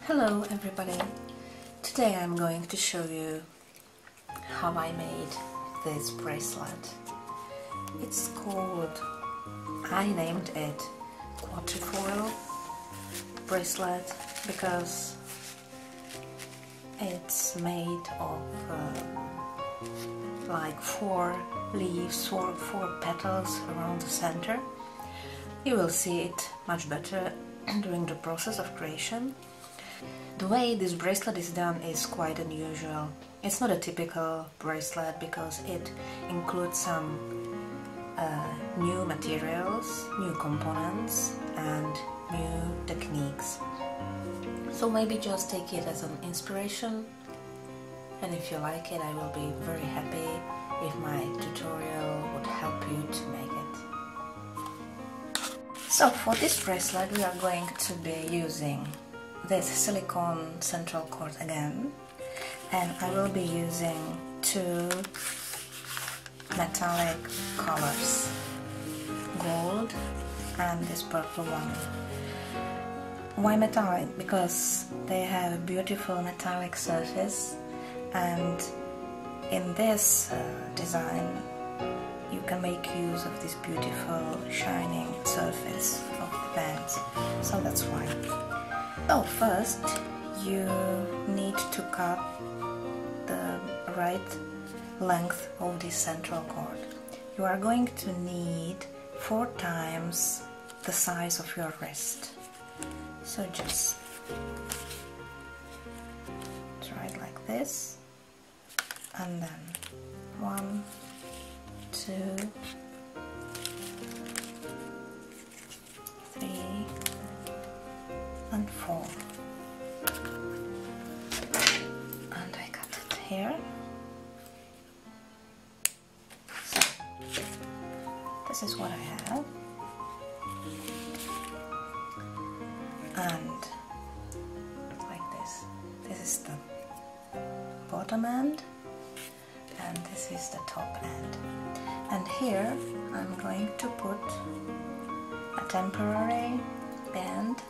Hello everybody! Today I'm going to show you how I made this bracelet. It's called, I named it QUATREFOIL bracelet because it's made of like 4 leaves or 4 petals around the center. You will see it much better during the process of creation. The way this bracelet is done is quite unusual. It's not a typical bracelet because it includes some new materials, new components and new techniques. So maybe just take it as an inspiration, and if you like it, I will be very happy if my tutorial would help you to make it. So for this bracelet we are going to be using this silicone central cord again, and I will be using 2 metallic colors, gold and this purple one. Why metallic? Because they have a beautiful metallic surface, and in this design you can make use of this beautiful shining surface of the bands, so that's why. So first you need to cut the right length of this central cord. You are going to need 4 times the size of your wrist. So just try it like this, and then 1, 2, 3 and 4, and I cut it here. So this is what I have, and like this. This is the bottom end and this is the top end, and here I'm going to put a temporary band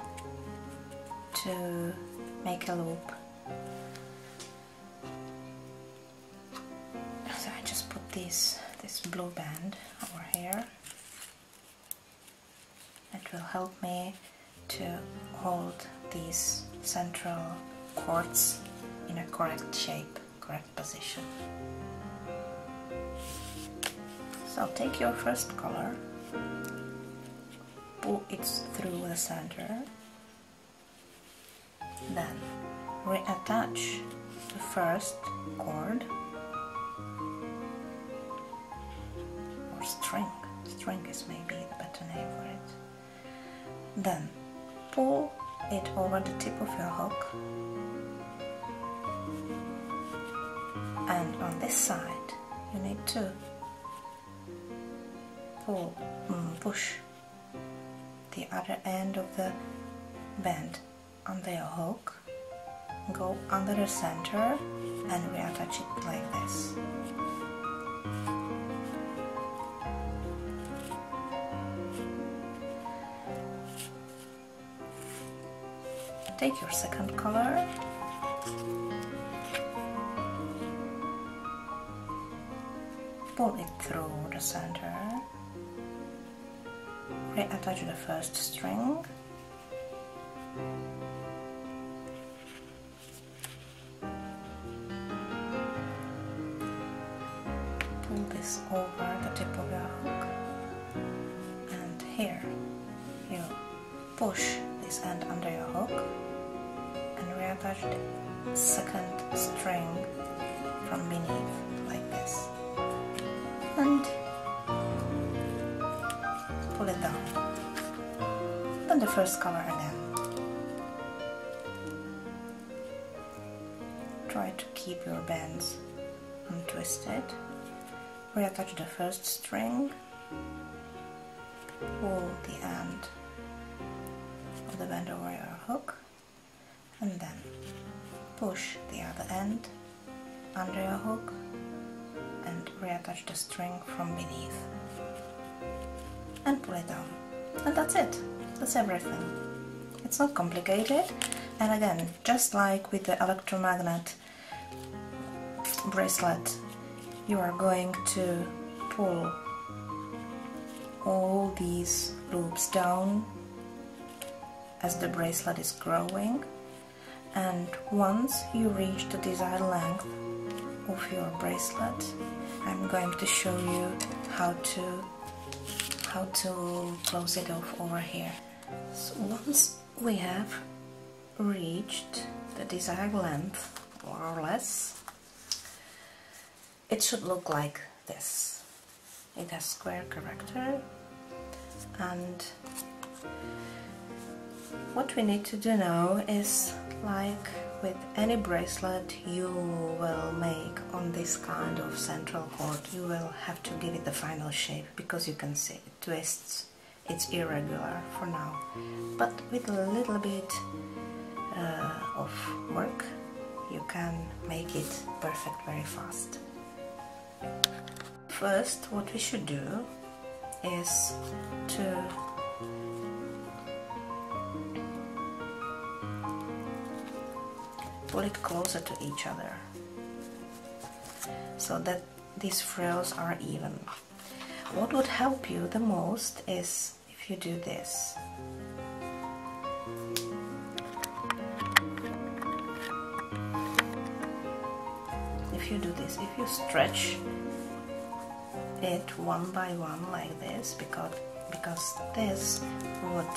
to make a loop. So I just put this blue band over here. It will help me to hold these central cords in a correct shape, correct position. So take your first color, pull it through the center, then reattach the first cord or string. String is maybe the better name for it. Then pull it over the tip of your hook, and on this side you need to push the other end of the band under your hook, go under the center and reattach it like this. Take your second color, pull it through the center, reattach the first string, pull this over the tip of your hook, and here you push this end under your hook and reattach the second string from beneath like this, and pull it down. Then the first color again. Try to keep your bands untwisted. Reattach the first string, pull the end of the band over your hook, and then push the other end under your hook and reattach the string from beneath and pull it down. And that's it. That's everything. It's not complicated, And again, just like with the electromagnet bracelet, you are going to pull all these loops down as the bracelet is growing, and once you reach the desired length of your bracelet, I'm going to show you how to close it off over here. So once we have reached the desired length, more or less, it should look like this. It has square character, and what we need to do now is, like with any bracelet you will make on this kind of central cord, you will have to give it the final shape, because you can see it twists, it's irregular for now, but with a little bit of work you can make it perfect very fast. First, what we should do is to pull it closer to each other so that these frills are even. What would help you the most is if you do this. If you do this, if you stretch it one by one like this, because this would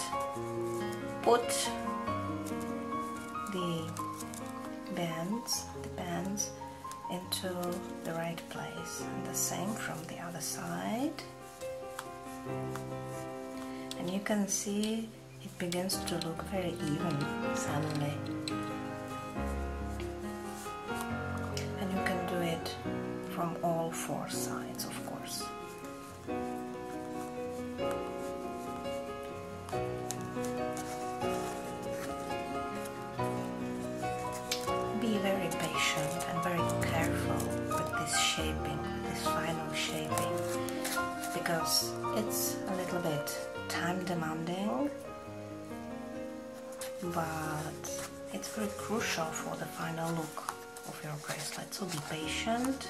put the bands into the right place, and the same from the other side, and you can see it begins to look very even suddenly, and you can do it from all four sides, of course. Be very patient and very careful with this shaping, this final shaping, because it's a little bit time demanding, but it's very crucial for the final look of your bracelet, so be patient.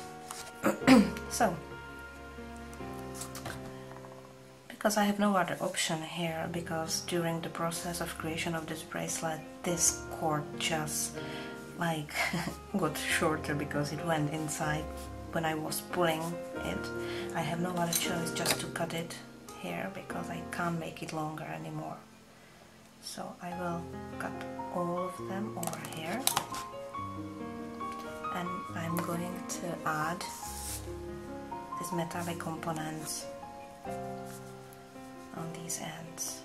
So, because I have no other option here, because during the process of creation of this bracelet, this cord just like got shorter because it went inside when I was pulling it. I have no other choice just to cut it here, because I can't make it longer anymore. So I will cut all of them over here, and I'm going to add these metallic components on these ends.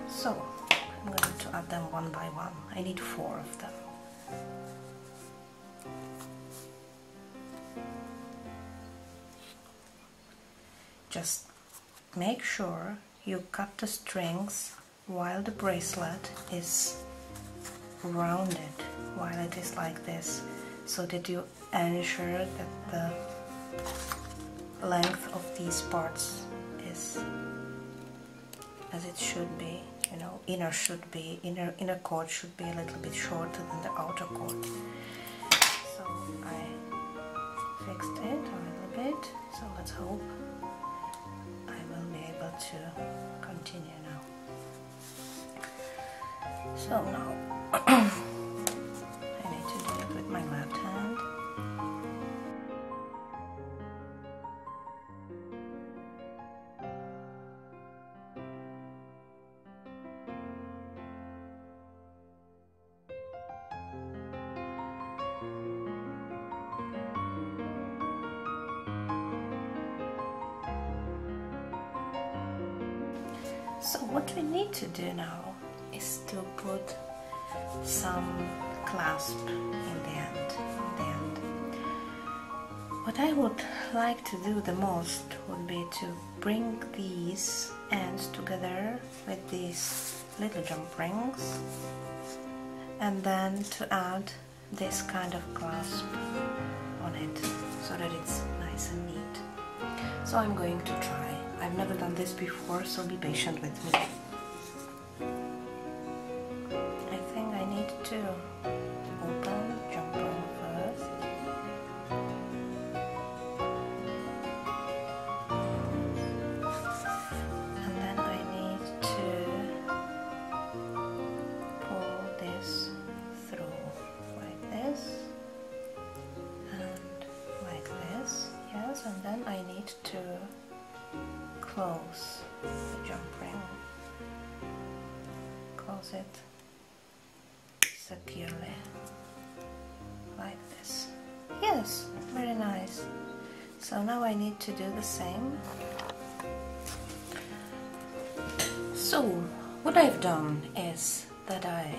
So I'm going to add them one by one. I need 4 of them. Just make sure you cut the strings while the bracelet is rounded, while it is like this, so that you ensure that the length of these parts is as it should be. You know, inner cord should be a little bit shorter than the outer cord. So I fixed it a little bit, so let's hope I will be able to continue now. So now I need to do it with my left hand. So what we need to do now is to put some clasp in the end. What I would like to do the most would be to bring these ends together with these little jump rings, and then to add this kind of clasp on it so that it's nice and neat. So I'm going to try. I've never done this before, so be patient with me. I think I need to open jumper first. And then I need to pull this through like this and like this. Yes, and then I need to close the jump ring. Close it securely like this. Yes, very nice. So now I need to do the same. So what I've done is that I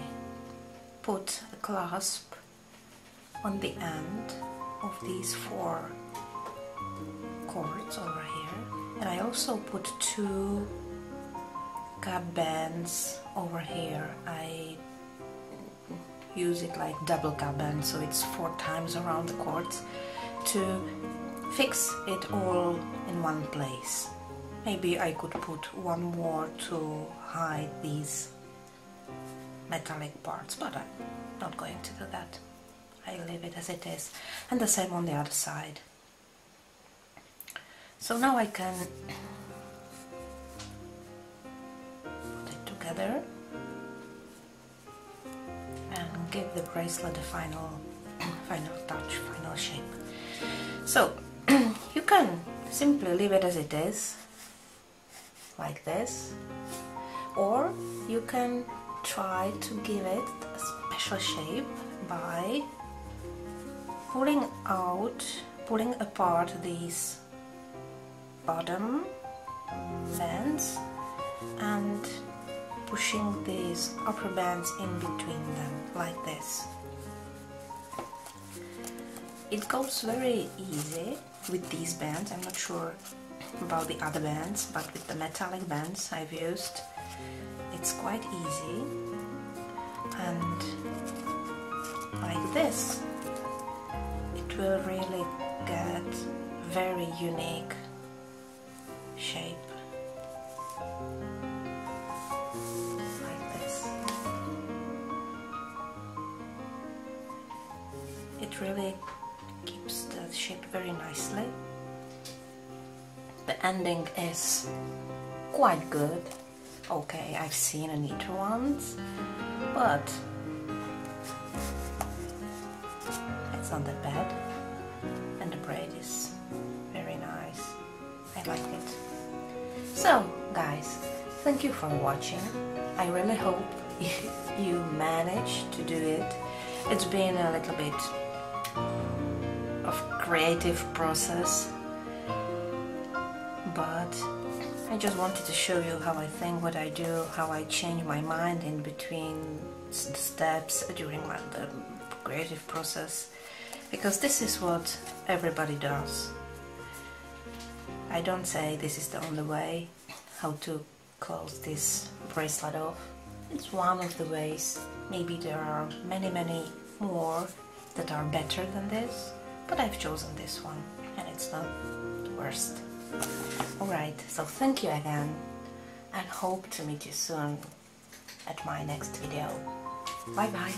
put a clasp on the end of these 4 cords over here, and I also put 2 cap bands over here. I use it like double cap band, so it's 4 times around the cords to fix it all in one place. Maybe I could put 1 more to hide these metallic parts, but I'm not going to do that. I leave it as it is, and the same on the other side. So now I can put it together and give the bracelet a final touch, final shape. So you can simply leave it as it is, like this, or you can try to give it a special shape by pulling apart these bottom bands and pushing these upper bands in between them, like this. It goes very easy with these bands. I'm not sure about the other bands, but with the metallic bands I've used, it's quite easy. And like this, it will really get very unique shape. Like this. It really keeps the shape very nicely. The ending is quite good. Okay, I've seen a neater ones, but it's not that bad. And the braid is very nice. I like it. So, guys, thank you for watching. I really hope you managed to do it. It's been a little bit of creative process, but I just wanted to show you how I think, what I do, how I change my mind in between the steps during the creative process, because this is what everybody does. I don't say this is the only way how to close this bracelet off. It's one of the ways. Maybe there are many more that are better than this, but I've chosen this one and it's not the worst. Alright, so thank you again and hope to meet you soon at my next video. Bye bye!